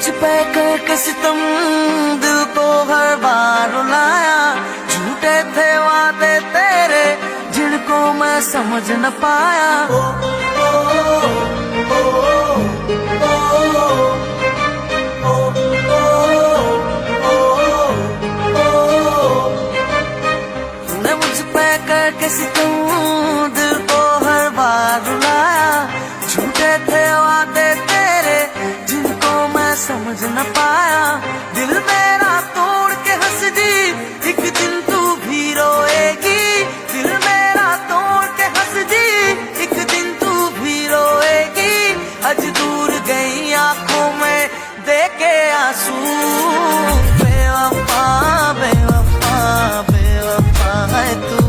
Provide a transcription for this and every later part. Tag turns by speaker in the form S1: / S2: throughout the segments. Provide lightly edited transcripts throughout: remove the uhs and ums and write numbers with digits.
S1: मुझ पे करके सितम दिल को हर बार रुलाया। झूठे थे वादे तेरे जिनको मैं समझ न पाया। तूने मुझ पे करके सितम दिल को हर बार रुलाया। झूठे थे वादे तेरे जिनको मैं समझ न पाया। दिल मेरा तोड़ के हंस दी एक दिन तू भी रोएगी। दिल मेरा तोड़ के हंस दी एक दिन तू भी रोएगी। आज दूर गई आंखों में देके आंसू। बेवफा बेवफा बेवफा है तू।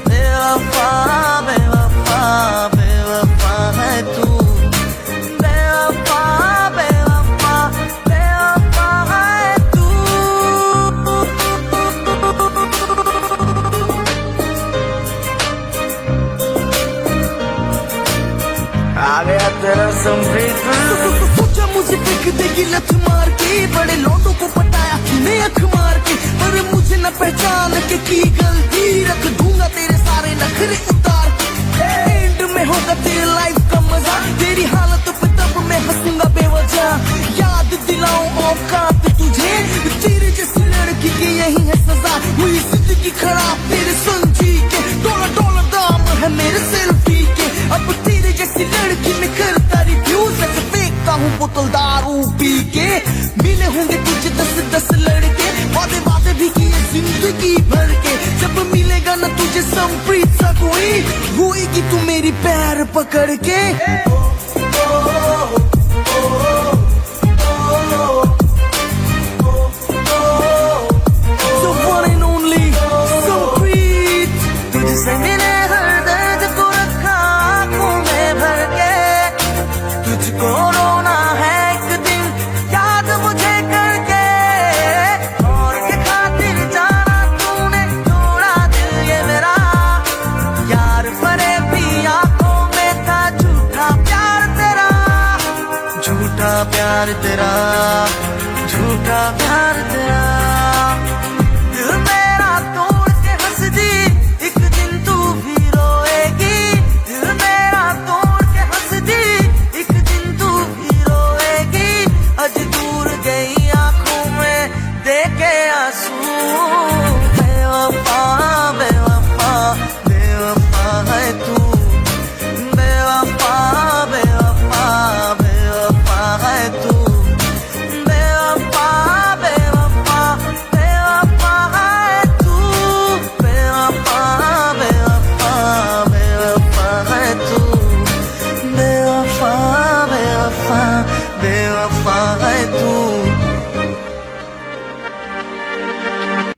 S1: बेवफा बेवफा बेवफा है तू। बेवफा बेवफा बेवफा है तू। आ गया तेरा संप्रीत। सोचा मुझे देख देगी लत मार के। बड़े लौटों को पटाया तूने अख मार के। पर मुझे न पहचान के की गलती। रख दूंगा तेरे सारे नखरे उतार के। एंड में होगा तेरी लाइफ का मजा। तेरी हालत पे तब मैं हंसूंगा बेवजह। याद दिलाऊं औकात तुझे। तेरे जैसी लड़की की यही है सजा। हुई जिंदगी खराब तेरे समझी के। डॉलर डॉलर दाम है मेरे सेल्फी के। अब तेरे जैसी लड़की में करता रिव्यू। सच फेंकता हूँ बोतल दारू पी के। मिले होंगे तुझे 10-10 लड़के। वादे वादे भी किए जिंदगी भर के। जब मिलेगा ना तुझे संप्रीत सा कोई। रोएगी तू मेरी पैर पकड़ के। So one and only Sampreet. तुझसे मिले हर दर्द को रखा आंखों में भर के। तुझको रोना है एक दिन याद मुझे करके। और के खातिर जाना तूने तोड़ा दिल ये मेरा। यार परे भी आंखों में था झूठा प्यार तेरा। झूठा प्यार तेरा। झूठा प्यार